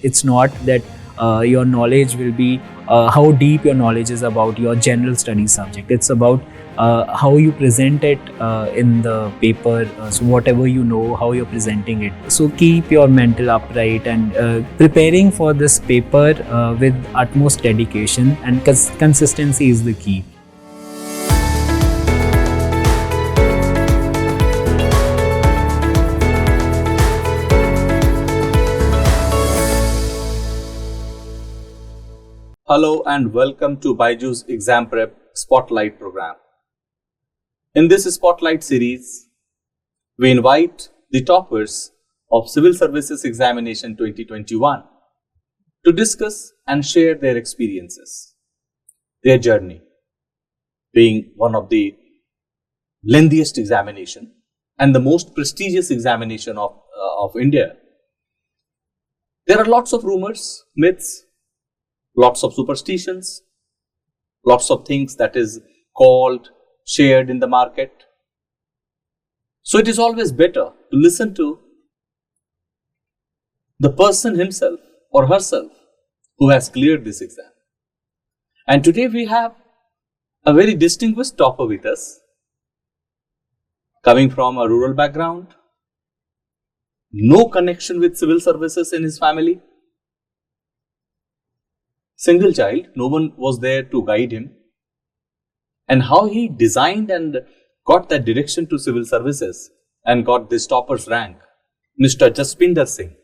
It's not that your knowledge will be how deep your knowledge is about your general studies subject. It's about how you present it in the paper. So whatever you know, how you're presenting it. So keep your mental upright and preparing for this paper with utmost dedication, and consistency is the key. Hello and welcome to BYJU'S Exam Prep Spotlight program. In this Spotlight series, we invite the toppers of Civil Services Examination 2021 to discuss and share their experiences, their journey, being one of the lengthiest examination and the most prestigious examination of India. There are lots of rumors, myths, lots of superstitions, lots of things that is called, shared in the market. So it is always better to listen to the person himself or herself who has cleared this exam. And today we have a very distinguished topper with us, coming from a rural background, no connection with civil services in his family, single child, no one was there to guide him, and how he designed and got that direction to civil services and got this topper's rank, Mr. Jaspinder Singh.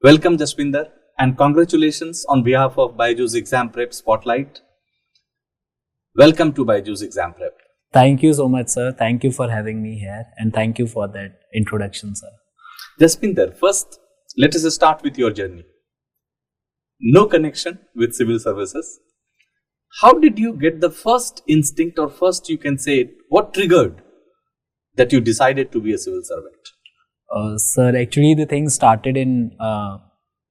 Welcome Jaspinder, and congratulations on behalf of BYJU'S Exam Prep Spotlight. Welcome to BYJU'S Exam Prep. Thank you so much, sir. Thank you for having me here, and thank you for that introduction, sir. Jaspinder, first let us start with your journey. No connection with civil services. How did you get the first instinct, or first you can say what triggered that you decided to be a civil servant? Sir, actually the thing started in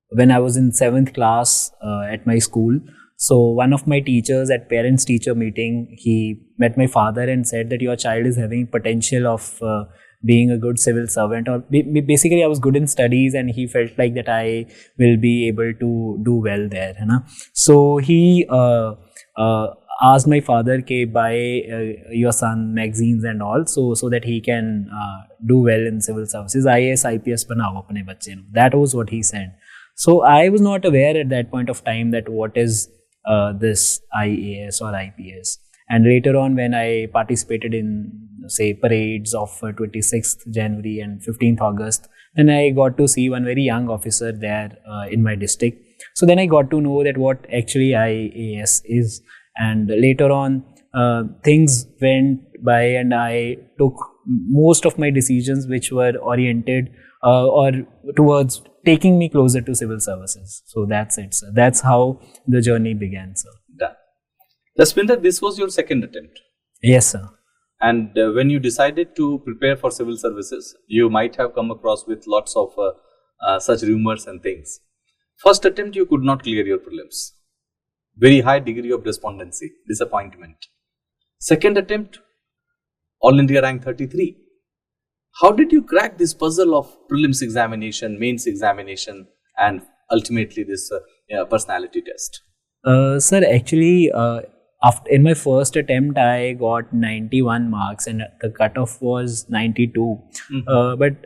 when I was in 7th class at my school. So one of my teachers at parents teacher meeting, he met my father and said that your child is having potential of being a good civil servant, or basically I was good in studies and he felt like that I will be able to do well there. So he asked my father ke buy your son magazines and all, so that he can do well in civil services. IAS IPS banao apne bacche nu. That was what he said. So I was not aware at that point of time that what is this IAS or IPS. And later on, when I participated in, say, parades of 26th January and 15th August, then I got to see one very young officer there in my district. So then I got to know that what actually IAS is. And later on, things went by and I took most of my decisions which were oriented or towards taking me closer to civil services. So that's it, sir. That's how the journey began, sir. Done. Jaspinder, this was your second attempt. Yes, sir. And when you decided to prepare for civil services, you might have come across with lots of such rumors and things. First attempt, you could not clear your prelims. Very high degree of despondency, disappointment. Second attempt, All India rank 33. How did you crack this puzzle of prelims examination, mains examination, and ultimately this personality test? Sir, actually, in my first attempt, I got 91 marks and the cutoff was 92. But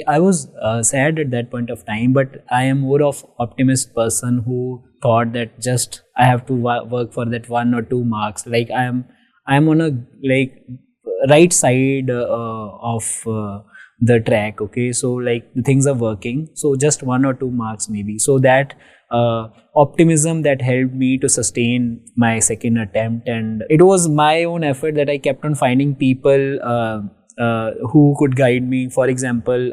I was sad at that point of time, but I am more of optimist person who thought that just I have to work for that 1 or 2 marks. Like I am on a right side of the track. Okay, so like the things are working. So just 1 or 2 marks maybe. So that optimism that helped me to sustain my second attempt, and it was my own effort that I kept on finding people who could guide me. For example,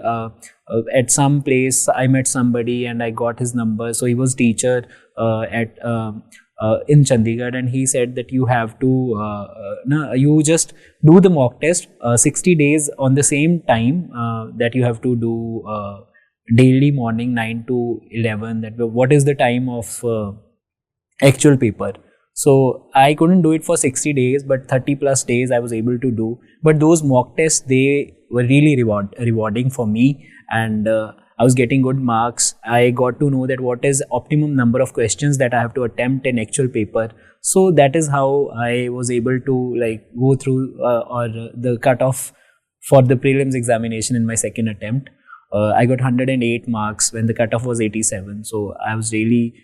at some place I met somebody and I got his number. So he was teacher in Chandigarh, and he said that you have to you just do the mock test 60 days on the same time that you have to do daily morning 9 to 11. That what is the time of actual paper. So I couldn't do it for 60 days, but 30 plus days I was able to do. But those mock tests, they were really rewarding for me, and I was getting good marks. I got to know that what is optimum number of questions that I have to attempt in actual paper. So that is how I was able to like go through or the cutoff for the prelims examination in my second attempt. I got 108 marks when the cutoff was 87. So I was really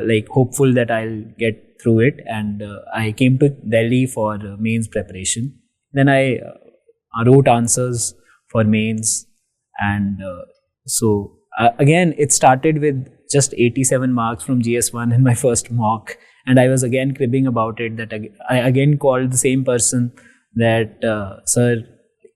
like hopeful that I'll get through it, and I came to Delhi for mains preparation. Then I wrote answers for mains, and again it started with just 87 marks from GS1 in my first mock, and I was again cribbing about it. That I again called the same person that sir,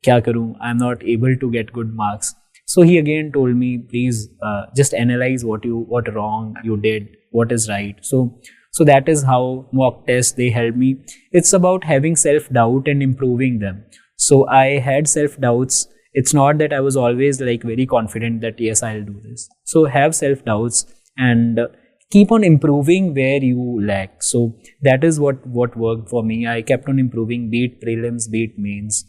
kya karoon? I'm not able to get good marks. So he again told me, please just analyze what wrong you did, what is right. So that is how mock tests, they help me. It's about having self-doubt and improving them. So I had self-doubts. It's not that I was always like very confident that yes, I'll do this. So have self-doubts and keep on improving where you lack. So that is what worked for me. I kept on improving, be it prelims, be it mains.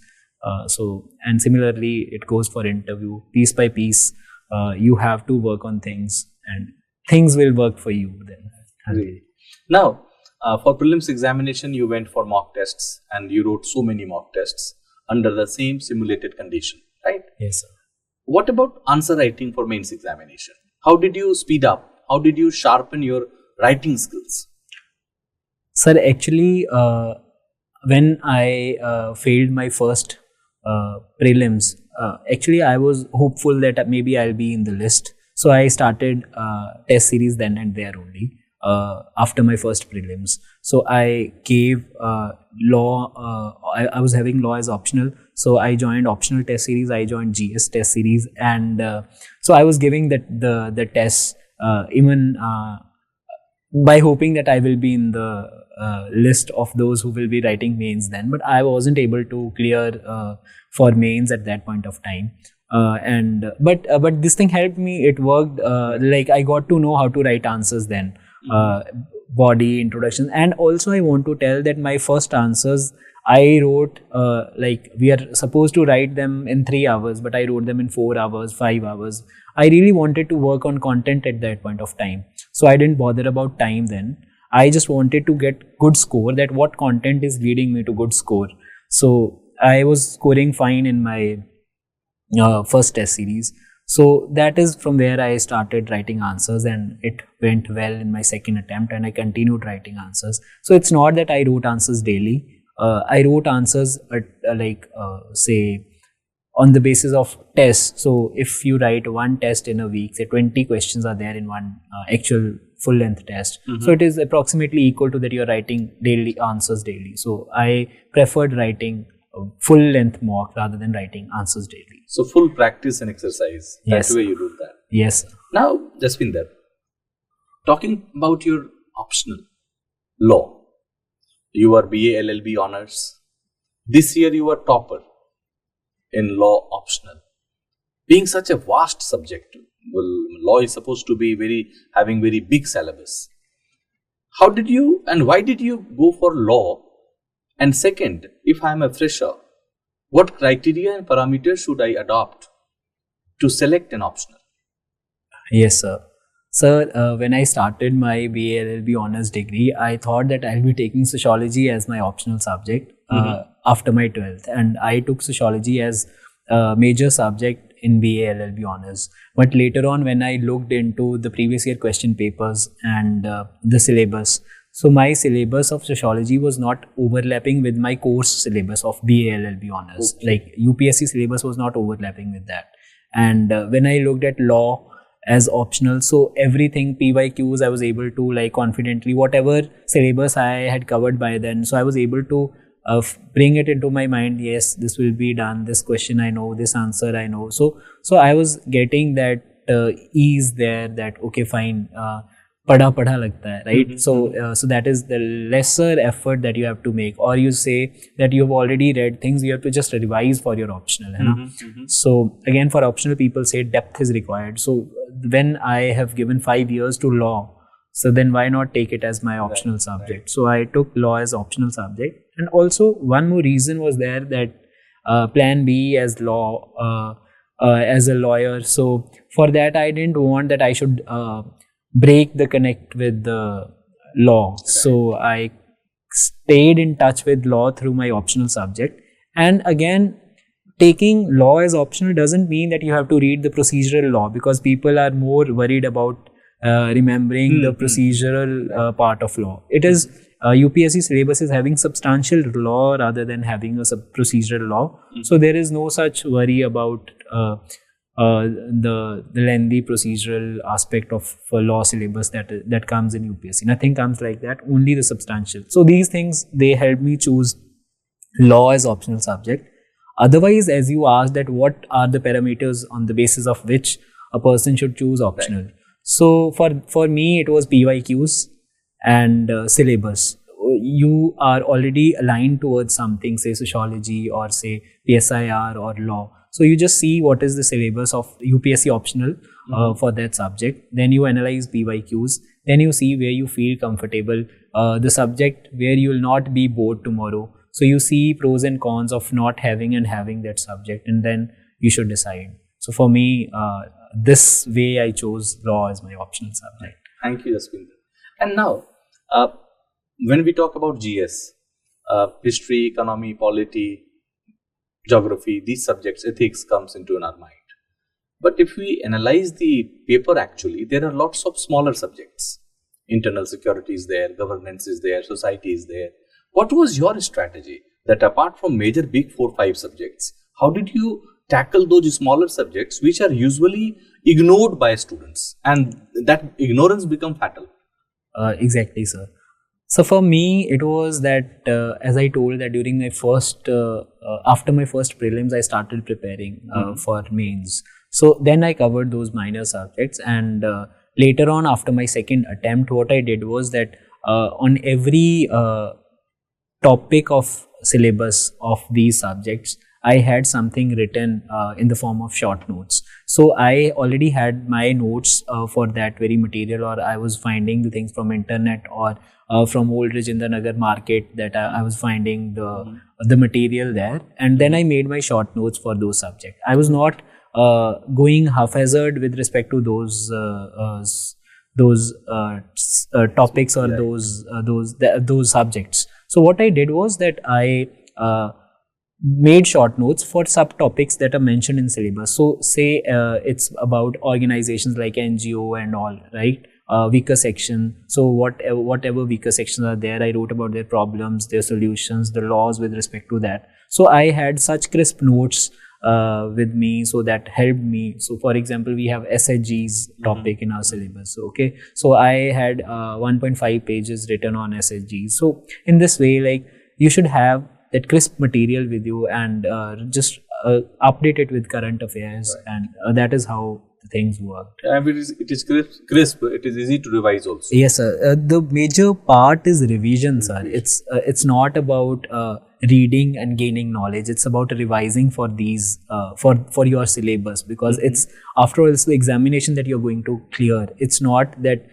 And similarly, it goes for interview. Piece by piece, you have to work on things, and things will work for you then. Really? Now, for prelims examination, you went for mock tests and you wrote so many mock tests under the same simulated condition, right? Yes, sir. What about answer writing for mains examination? How did you speed up? How did you sharpen your writing skills? Sir, actually, when I failed my first prelims, actually I was hopeful that maybe I'll be in the list. So I started test series then and there only after my first prelims. So I gave law, I was having law as optional. So I joined optional test series, I joined GS test series, and so I was giving the tests even by hoping that I will be in the list of those who will be writing mains then, but I wasn't able to clear for mains at that point of time. But this thing helped me. It worked. Like I got to know how to write answers then, body, introduction, and also I want to tell that my first answers I wrote like we are supposed to write them in 3 hours, but I wrote them in 4 hours, 5 hours. I really wanted to work on content at that point of time, so I didn't bother about time then. I just wanted to get good score, that what content is leading me to good score. So I was scoring fine in my first test series. So that is from where I started writing answers, and it went well in my second attempt, and I continued writing answers. So it's not that I wrote answers daily. I wrote answers at say on the basis of tests. So if you write one test in a week, say 20 questions are there in one actual full length test. So it is approximately equal to that you're writing daily answers daily. So I preferred writing full length mock rather than writing answers daily. So full practice and exercise. Yes. That's the way you do that. Yes, sir. Now, Jaspinder, talking about your optional law, you are BA LLB honors. This year you are topper in law optional. Being such a vast subject, well, law is supposed to be having very big syllabus. How did you and why did you go for law? And second, if I am a fresher, what criteria and parameters should I adopt to select an optional? Yes, sir. Sir, when I started my BA LLB honors degree, I thought that I'll be taking sociology as my optional subject after my 12th. And I took sociology as a major subject in BA LLB honors. But later on, when I looked into the previous year question papers and the syllabus, so my syllabus of sociology was not overlapping with my course syllabus of BA LLB honors. Okay. Like UPSC syllabus was not overlapping with that. And when I looked at law as optional, so everything PYQs I was able to like confidently, whatever syllabus I had covered by then, so I was able to bring it into my mind. Yes, this will be done. This question I know. This answer I know. So I was getting that ease there. That okay, fine. Padha lagta hai, right? So that is the lesser effort that you have to make, or you say that you have already read things, you have to just revise for your optional. So again, for optional, people say depth is required. So when I have given 5 years to law, so then why not take it as my optional subject? Right. So I took law as optional subject. And also one more reason was there, that plan B as law, as a lawyer. So for that, I didn't want that I should break the connect with the law. So I stayed in touch with law through my optional subject. And again, taking law as optional doesn't mean that you have to read the procedural law, because people are more worried about remembering the procedural part of law. It is UPSC syllabus is having substantial law rather than having a procedural law. So there is no such worry about the lengthy procedural aspect of law syllabus that comes in UPSC. Nothing comes like that, only the substantial. So these things, they help me choose law as optional subject. Otherwise, as you asked, that what are the parameters on the basis of which a person should choose optional. Right. So for me, it was BYQs and syllabus. You are already aligned towards something, say sociology or say PSIR or law. So you just see what is the syllabus of UPSC optional for that subject. Then you analyze BYQs. Then you see where you feel comfortable, the subject where you will not be bored tomorrow. So you see pros and cons of not having and having that subject, and then you should decide. So for me, this way I chose law as my optional subject. Thank you, Jaspinder. And now, when we talk about GS, history, economy, polity, geography, these subjects, ethics comes into our mind. But if we analyze the paper, actually, there are lots of smaller subjects. Internal security is there, governance is there, society is there. What was your strategy that apart from major big 4-5 subjects, how did you tackle those smaller subjects which are usually ignored by students, and that ignorance become fatal? Exactly, sir. So for me, it was that, as I told, that during my first, after my first prelims, I started preparing for mains. So then I covered those minor subjects, and later on, after my second attempt, what I did was that on every topic of syllabus of these subjects, I had something written in the form of short notes. So I already had my notes for that very material, or I was finding the things from internet or from old Rajinder Nagar market, that I was finding the material there, and then I made my short notes for those subjects. I was not going haphazard with respect to those topics or those subjects. So what I did was that I made short notes for subtopics that are mentioned in syllabus. So say it's about organizations like NGO and all, right? Weaker section. So whatever weaker sections are there, I wrote about their problems, their solutions, the laws with respect to that. So I had such crisp notes with me, so that helped me. So for example, we have SHG's topic in our syllabus. Okay, so I had 1.5 pages written on SHGs. So in this way, like, you should have that crisp material with you, and just update it with current affairs, right. And that is how things worked. And it is crisp. It is easy to revise also. Yes, sir. The major part is revision, sir. It's not about reading and gaining knowledge. It's about revising for these for your syllabus, because it's, after all, it's the examination that you're going to clear. It's not that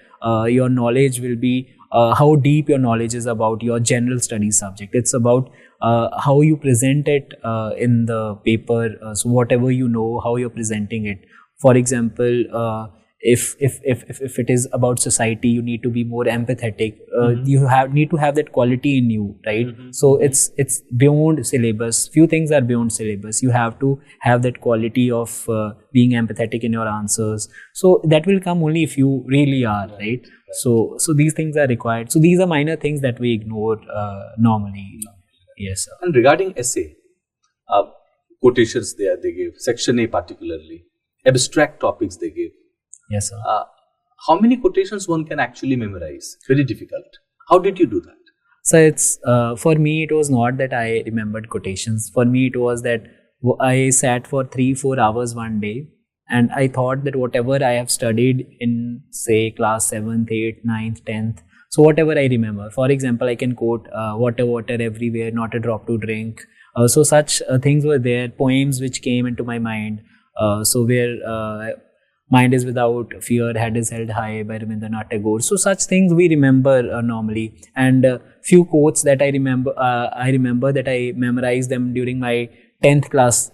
your knowledge will be how deep your knowledge is about your general studies subject. It's about how you present it in the paper. So whatever you know, how you're presenting it. For example, if it is about society, you need to be more empathetic. You need to have that quality in you, right? So it's beyond syllabus. Few things are beyond syllabus. You have to have that quality of being empathetic in your answers. So that will come only if you really are, right? So these things are required. So these are minor things that we ignore normally. Yes, sir. And regarding essay, quotations there they give, section A particularly, abstract topics they give. Yes, sir. How many quotations one can actually memorize? Very difficult. How did you do that? So it's for me, it was not that I remembered quotations. For me, it was that I sat for 3-4 hours one day, and I thought that whatever I have studied in, say, class 7th, 8th, 9th, 10th, so whatever I remember. For example, I can quote water, water everywhere, not a drop to drink. So such things were there, poems which came into my mind. So where mind is without fear, head is held high by Rabindranath Tagore. So such things we remember normally. And few quotes that I remember that I memorized them during my 10th class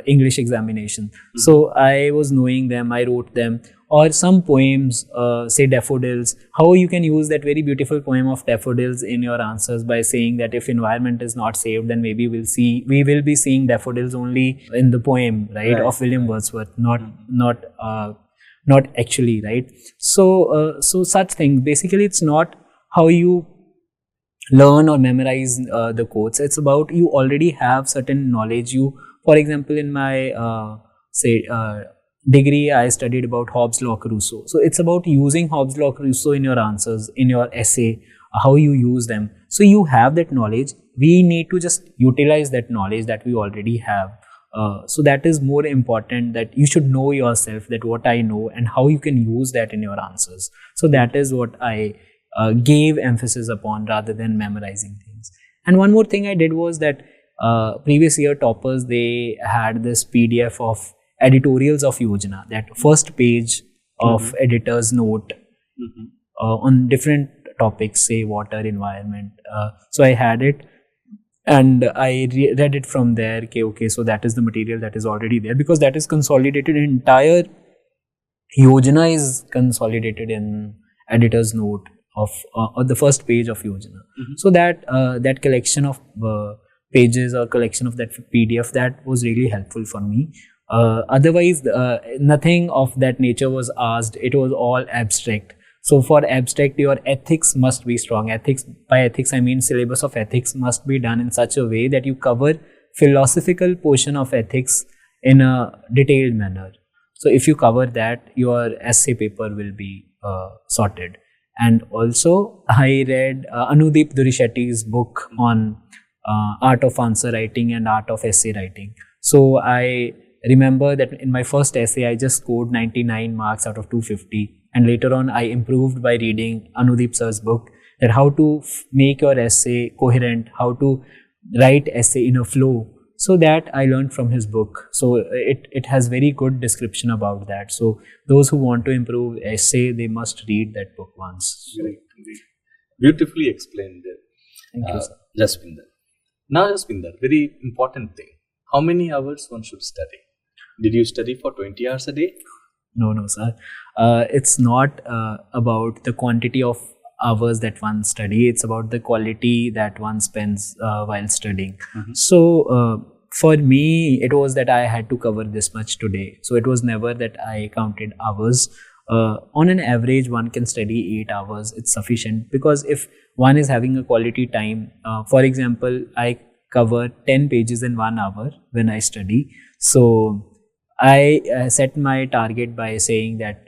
English examination. So I was knowing them, I wrote them. Or some poems, say daffodils, how you can use that very beautiful poem of daffodils in your answers by saying that if environment is not saved, then maybe we will be seeing daffodils only in the poem, right, of William Wordsworth, not actually, right? So such things. Basically, it's not how you learn or memorize the quotes. It's about you already have certain knowledge. For example, in my degree, I studied about Hobbes, Locke, Rousseau. So it's about using Hobbes, Locke, Rousseau in your answers, in your essay, how you use them. So you have that knowledge. We need to just utilize that knowledge that we already have. So that is more important, that you should know yourself, that what I know and how you can use that in your answers. So that is what I gave emphasis upon rather than memorizing things. And one more thing I did was that previous year toppers, they had this PDF of editorials of Yojana, that first page of editor's note on different topics, say water, environment. So I had it and I read it from there. Okay, so that is the material that is already there, because that is consolidated. Entire Yojana is consolidated in editor's note of the first page of Yojana. So that collection of pages or collection of that PDF, that was really helpful for me. Otherwise, nothing of that nature was asked. It was all abstract. So for abstract, your ethics must be strong. By ethics, I mean syllabus of ethics must be done in such a way that you cover philosophical portion of ethics in a detailed manner. So if you cover that, your essay paper will be sorted. And also, I read Anudeep Durishetty's book on art of answer writing and art of essay writing. So I remember that in my first essay, I just scored 99 marks out of 250. And later on, I improved by reading Anudeep sir's book, that how to make your essay coherent, how to write essay in a flow. So that I learned from his book. So it has very good description about that. So those who want to improve essay, they must read that book once. Great. Beautifully explained there. Thank you, sir. Jaspinder. Now, Jaspinder, very important thing. How many hours one should study? Did you study for 20 hours a day? No, sir. It's not about the quantity of hours that one study. It's about the quality that one spends while studying. So for me, it was that I had to cover this much today. So it was never that I counted hours. On an average, one can study 8 hours. It's sufficient, because if one is having a quality time, for example, I cover 10 pages in 1 hour when I study. So I set my target by saying that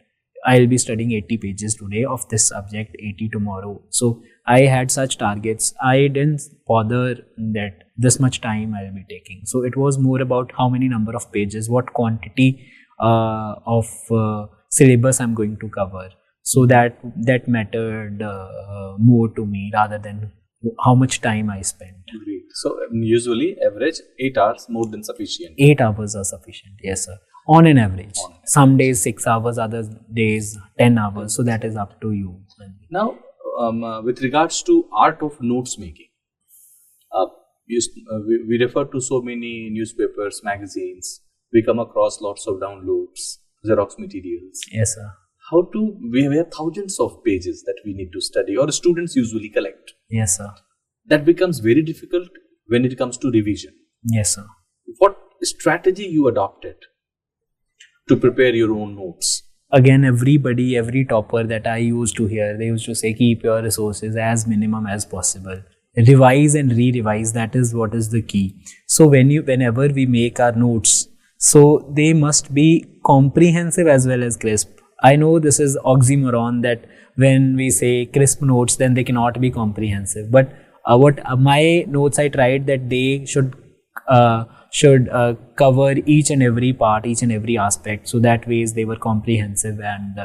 I'll be studying 80 pages today of this subject, 80 tomorrow. So I had such targets. I didn't bother that this much time I'll be taking. So it was more about how many number of pages, what quantity of syllabus I'm going to cover. So that mattered more to me rather than how much time I spent. Great. So usually average 8 hours more than sufficient. 8 hours are sufficient, yes sir. On an average. Some days 6 hours, other days 10 hours. So that is up to you. Now, with regards to art of notes making, we refer to so many newspapers, magazines. We come across lots of downloads, Xerox materials. Yes sir. We have thousands of pages that we need to study, or students usually collect. Yes sir. That becomes very difficult when it comes to revision. Yes sir. What strategy you adopted to prepare your own notes? Again, every topper that I used to hear, they used to say, keep your resources as minimum as possible. Revise and re-revise, that is what is the key. So whenever we make our notes, so they must be comprehensive as well as crisp. I know this is oxymoron that when we say crisp notes, then they cannot be comprehensive. But what my notes, I tried that they should cover each and every part, each and every aspect. So that ways they were comprehensive and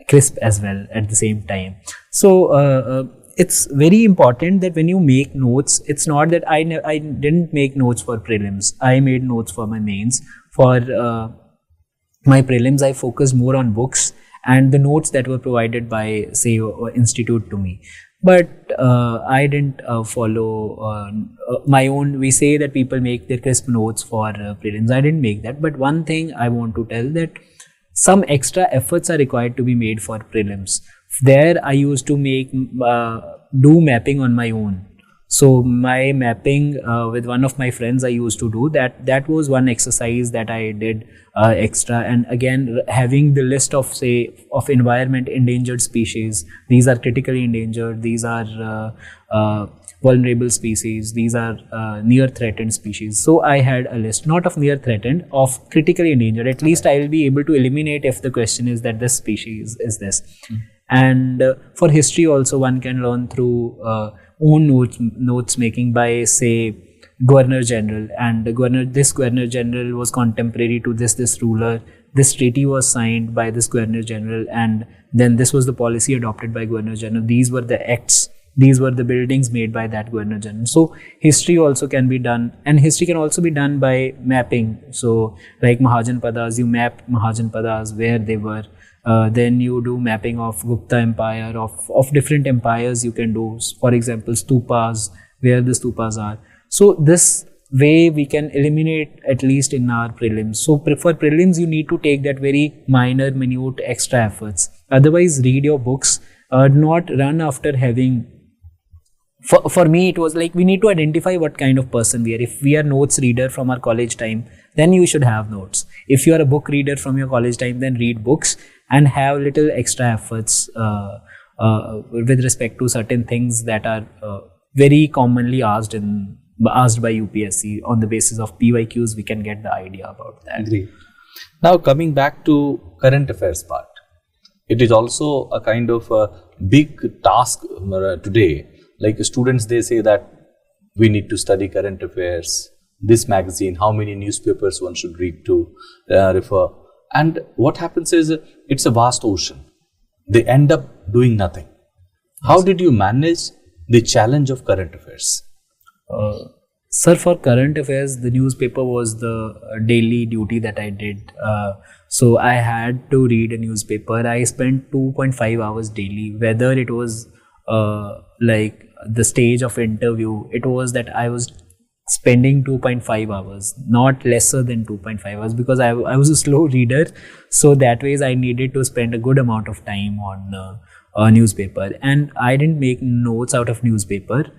crisp as well at the same time. So it's very important that when you make notes, it's not that I didn't make notes for prelims. I made notes for my mains. For my prelims, I focused more on books and the notes that were provided by, say, institute to me. But I didn't follow my own. We say that people make their crisp notes for prelims. I didn't make that. But one thing I want to tell that some extra efforts are required to be made for prelims. There, I used to do mapping on my own. So my mapping with one of my friends, I used to do that. That was one exercise that I did extra. And again, having the list of environment endangered species. These are critically endangered. These are vulnerable species. These are near threatened species. So I had a list, not of near threatened, of critically endangered. At least I will be able to eliminate if the question is that this species is this. And for history also, one can learn through own notes making by, say, Governor General. And this Governor General was contemporary to this ruler. This treaty was signed by this Governor General, and then this was the policy adopted by Governor General. These were the acts. These were the buildings made by that Governor General. So history also can be done, and history can also be done by mapping. So like Mahajanpadas, you map Mahajanpadas where they were. Then you do mapping of Gupta Empire, of different empires you can do. For example, stupas, where the stupas are. So this way we can eliminate at least in our prelims. So for prelims, you need to take that very minute extra efforts. Otherwise, read your books. Not run after having. For me, it was like we need to identify what kind of person we are. If we are notes reader from our college time, then you should have notes. If you are a book reader from your college time, then read books and have little extra efforts with respect to certain things that are very commonly asked by UPSC. On the basis of PYQs, we can get the idea about that. Great. Now coming back to current affairs part, it is also a kind of a big task today. Like students, they say that we need to study current affairs, this magazine, how many newspapers one should read to refer. And what happens is it's a vast ocean. They end up doing nothing. How did you manage the challenge of current affairs? Sir, for current affairs, the newspaper was the daily duty that I did. So I had to read a newspaper. I spent 2.5 hours daily, whether it was like the stage of interview, it was that I was spending 2.5 hours, not lesser than 2.5 hours, because I was a slow reader. So that ways I needed to spend a good amount of time on a newspaper. And I didn't make notes out of newspaper.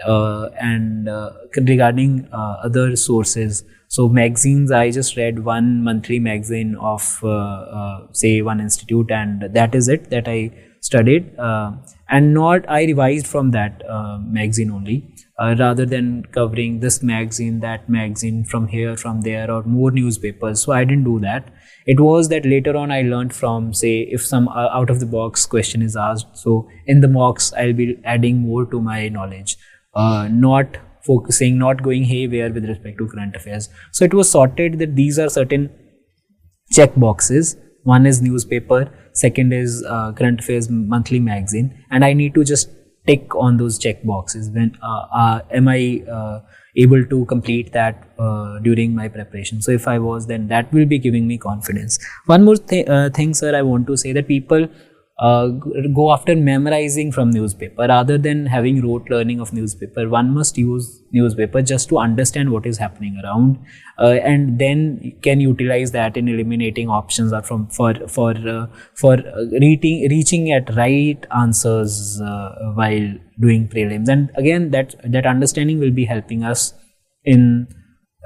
And regarding other sources, so magazines, I just read one monthly magazine of say one institute, and that is it that I studied. And not I revised from that magazine only, rather than covering this magazine, that magazine, from here, from there, or more newspapers. So I didn't do that. It was that later on I learned from, say, if some out of the box question is asked, so in the mocks I'll be adding more to my knowledge, not focusing, not going haywire with respect to current affairs. So it was sorted that these are certain check boxes. One is newspaper, second is current affairs monthly magazine, and I need to just tick on those check boxes. When am I able to complete that during my preparation? So if I was, then that will be giving me confidence. One more thing, sir, I want to say that people go after memorizing from newspaper rather than having rote learning of newspaper. One must use newspaper just to understand what is happening around, and then can utilize that in eliminating options or for reaching at right answers while doing prelims. And again, that understanding will be helping us in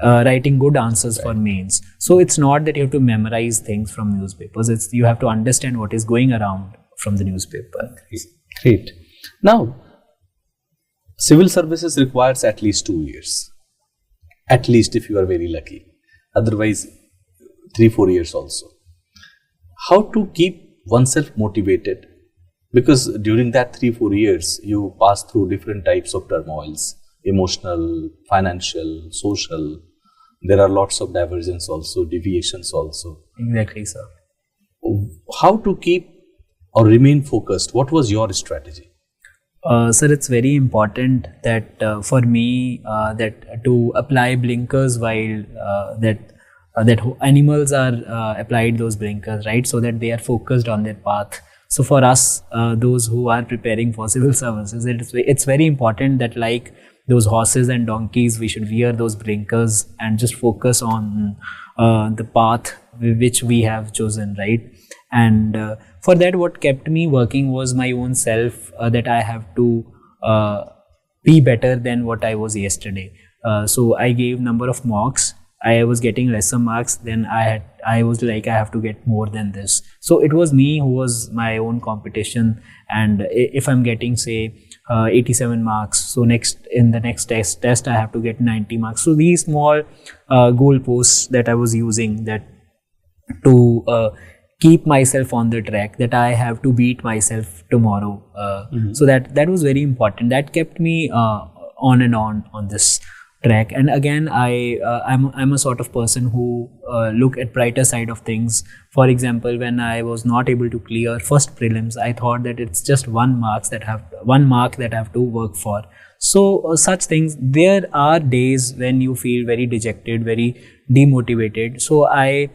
writing good answers for mains. So it's not that you have to memorize things from newspapers. It's you have to understand what is going around from the newspaper. Great. Now, civil services requires at least 2 years. At least if you are very lucky. Otherwise, 3-4 years also. How to keep oneself motivated? Because during that 3-4 years, you pass through different types of turmoils. Emotional, financial, social. There are lots of divergence also, deviations also. Exactly, sir. How to keep or remain focused? What was your strategy? Sir, it's very important that for me that to apply blinkers while that animals are applied those blinkers, right? So that they are focused on their path. So for us, those who are preparing for civil services, it's very important that, like those horses and donkeys, we should wear those blinkers and just focus on the path which we have chosen, right? And for that, what kept me working was my own self, that I have to be better than what I was yesterday. So I gave number of mocks. I was getting lesser marks. Then I was like, I have to get more than this. So it was me who was my own competition. And if I'm getting, say, 87 marks, so in the next test I have to get 90 marks. So these small goalposts that I was using, that to keep myself on the track, that I have to beat myself tomorrow. So that was very important. That kept me on and on this track. And again, I'm a sort of person who look at brighter side of things. For example, when I was not able to clear first prelims, I thought that it's just one mark that I have to work for. So such things. There are days when you feel very dejected, very demotivated. So I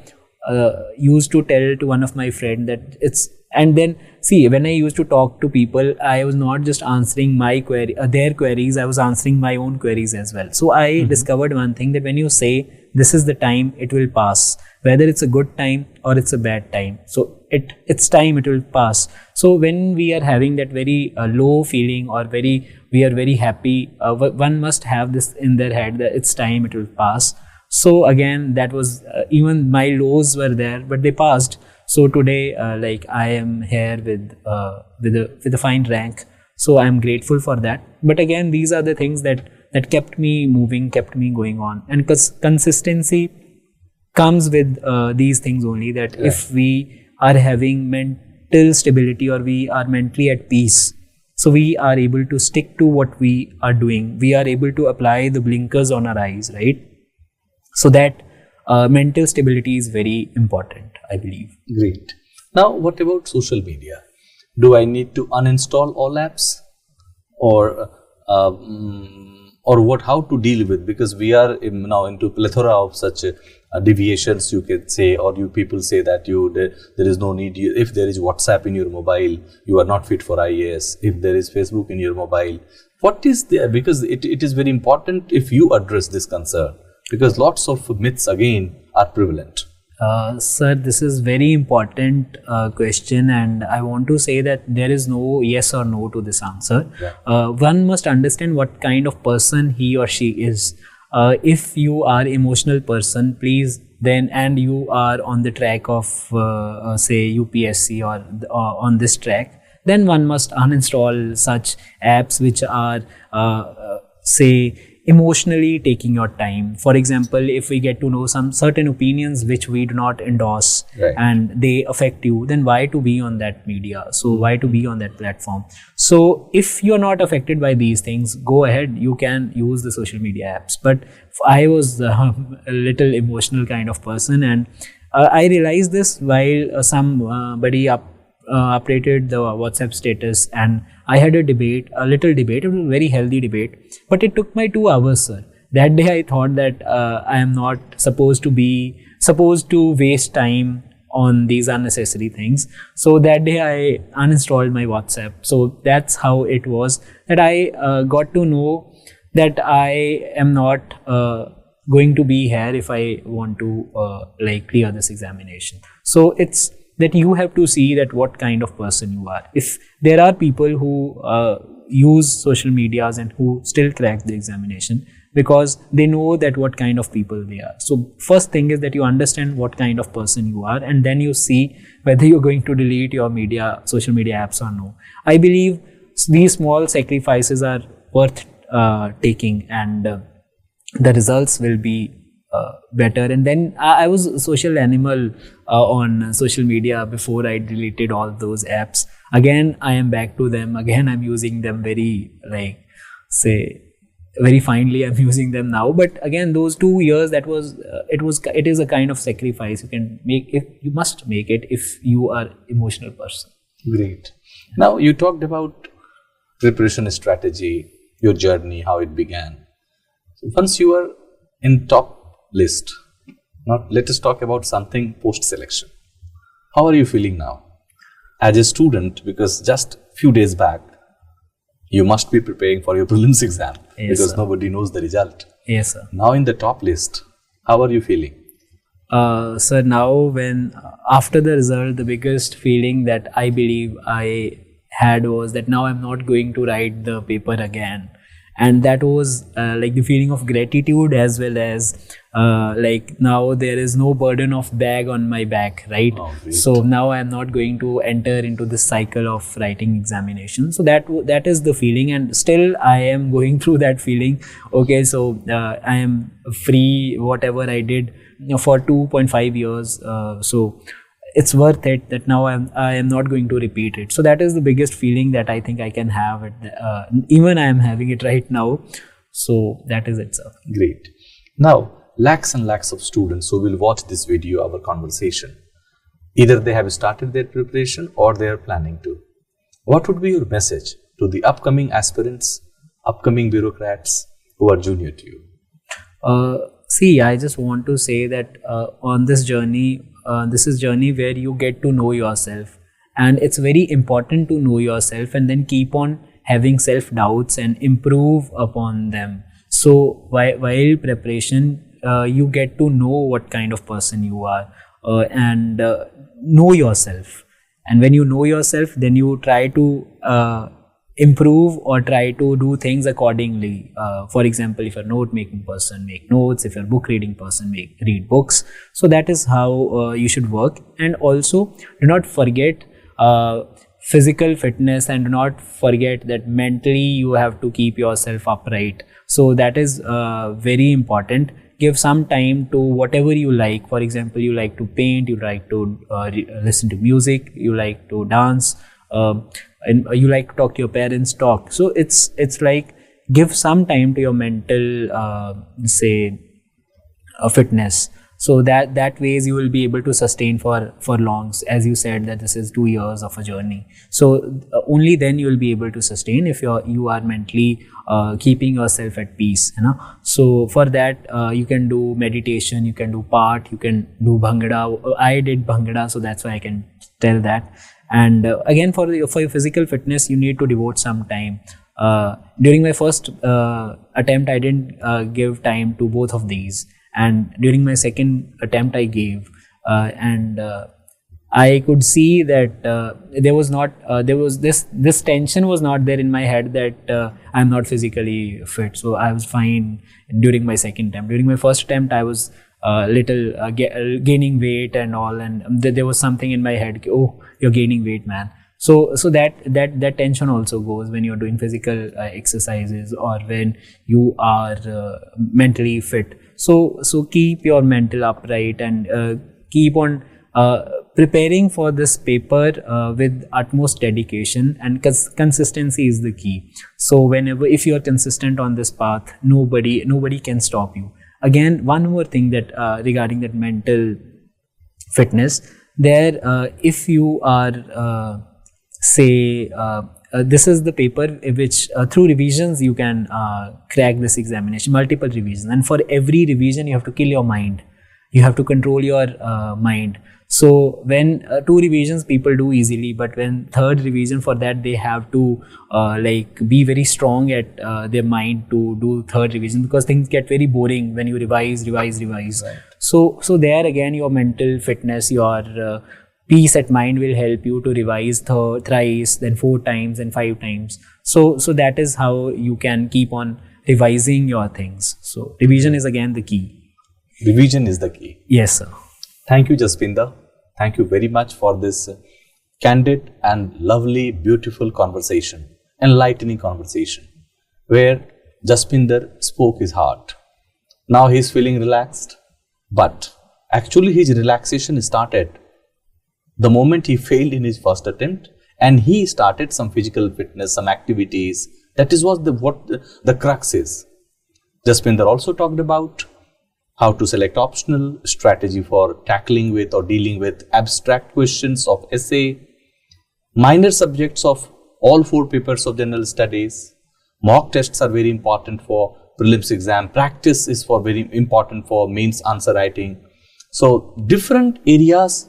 used to tell to one of my friend that it's, and then see, when I used to talk to people, I was not just answering their queries, I was answering my own queries as well. So I discovered one thing, that when you say this is the time, it will pass, whether it's a good time or it's a bad time. So it's time, it will pass. So when we are having that very low feeling, or we are very happy, one must have this in their head that it's time, it will pass. So again, that was even my lows were there, but they passed. So today, like I am here with a fine rank. So I'm grateful for that. But again, these are the things that kept me moving, kept me going on. And consistency comes with these things only. That if we are having mental stability, or we are mentally at peace, so we are able to stick to what we are doing. We are able to apply the blinkers on our eyes, right? So that mental stability is very important, I believe. Great. Now, what about social media? Do I need to uninstall all apps, or what? How to deal with? Because we are now into plethora of such deviations, you can say, or you people say that there is no need. If there is WhatsApp in your mobile, you are not fit for IAS. If there is Facebook in your mobile, what is there? Because it is very important if you address this concern. Because lots of myths again are prevalent. Sir, this is very important question, and I want to say that there is no yes or no to this answer. One must understand what kind of person he or she is. If you are emotional person, please, then, and you are on the track of say UPSC or on this track, then one must uninstall such apps which are say emotionally taking your time. For example, if we get to know some certain opinions which we do not endorse, and they affect you, then why to be on that media? So why to be on that platform? So if you're not affected by these things, go ahead, you can use the social media apps. But I was a little emotional kind of person, and I realized this while somebody updated the WhatsApp status, and I had a little debate. It was a very healthy debate, but it took my 2 hours, sir. That day I thought that I am not supposed to waste time on these unnecessary things. So that day I uninstalled my WhatsApp. So that's how it was, that I got to know that I am not going to be here if I want to clear this examination. So it's that you have to see that what kind of person you are. If there are people who use social medias and who still crack the examination because they know that what kind of people they are. So first thing is that you understand what kind of person you are, and then you see whether you're going to delete your social media apps or no. I believe these small sacrifices are worth taking, and the results will be better. And then I was a social animal on social media before I deleted all those apps. Again, I am back to them. Again, I'm using them very very finely. I'm using them now. But again, those 2 years, it is a kind of sacrifice you can make. If you must make it if you are emotional person. Great. Now you talked about preparation strategy, your journey, how it began. So once you were in top list, now let us talk about something post-selection. How are you feeling now? as a student, because just few days back, you must be preparing for your prelims exam, Yes, because sir. nobody knows the result. Yes, sir. Now in the top list, how are you feeling? So now when after the result, the biggest feeling that I believe I had was that now I'm not going to write the paper again, and that was like the feeling of gratitude, as well as like now there is no burden of bag on my back, right? Oh, great. So now I'm not going to enter into this cycle of writing examination. So that is the feeling, and still I am going through that feeling. Okay, so I am free, whatever I did for 2.5 years. So it's worth it that now I am not going to repeat it. So that is the biggest feeling that I think I can have. Even I am having it right now. So that is it, sir. Great. Now, lakhs and lakhs of students who will watch this video, our conversation, either they have started their preparation or they are planning to. What would be your message to the upcoming aspirants, upcoming bureaucrats who are junior to you? See, I just want to say that on this journey, this is journey where you get to know yourself, and it's very important to know yourself and then keep on having self-doubts and improve upon them. So while preparation, you get to know what kind of person you are, and know yourself. And when you know yourself, then you try to improve or try to do things accordingly. For example, if you're a note making person, make notes. If you're a book reading person, read books. So that is how you should work. And also, do not forget physical fitness, and do not forget that mentally you have to keep yourself upright. So that is very important. Give some time to whatever you like. For example, you like to paint, you like to listen to music, you like to dance, and you like to talk to your parents, talk. So it's like give some time to your mental fitness. So that ways you will be able to sustain for long. As you said that this is 2 years of a journey. So only then you will be able to sustain if you are mentally keeping yourself at peace. So for that you can do meditation, you can do part, you can do bhangra. I did bhangra, so that's why I can tell that. And again, for your physical fitness, you need to devote some time. During my first attempt, I didn't give time to both of these. And during my second attempt, I gave. And I could see that there was this tension was not there in my head that I'm not physically fit. So I was fine during my second attempt. During my first attempt, I was gaining weight and all, and there was something in my head. Oh, you're gaining weight, man. So that tension also goes when you're doing physical exercises or when you are mentally fit. So keep your mental upright and keep on preparing for this paper with utmost dedication, and consistency is the key. So if you are consistent on this path, nobody can stop you. Again, one more thing that regarding that mental fitness, if you are this is the paper which through revisions you can crack this examination, multiple revisions, and for every revision you have to kill your mind, you have to control your mind. So when 2 revisions people do easily, but when third revision, for that they have to be very strong at their mind to do third revision, because things get very boring when you revise. Right. So there again, your mental fitness, your peace at mind will help you to revise thrice, then 4 times, and 5 times. So that is how you can keep on revising your things. So revision is again the key. Revision is the key. Yes, sir. Thank you, Jaspinder. Thank you very much for this candid and lovely, beautiful conversation, enlightening conversation, where Jaspinder spoke his heart. Now he is feeling relaxed, but actually his relaxation started the moment he failed in his first attempt, and he started some physical fitness, some activities. That is what the crux is. Jaspinder also talked about how to select optional, strategy for tackling with or dealing with abstract questions of essay, minor subjects of all 4 papers of general studies. Mock tests are very important for prelims exam. Practice is very important for mains answer writing. So different areas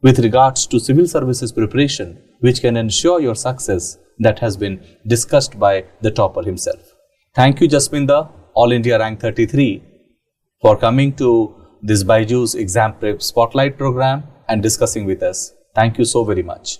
with regards to civil services preparation, which can ensure your success, that has been discussed by the topper himself. Thank you, Jaspinder, All India Rank 33, for coming to this BYJU'S Exam Prep Spotlight program and discussing with us. Thank you so very much.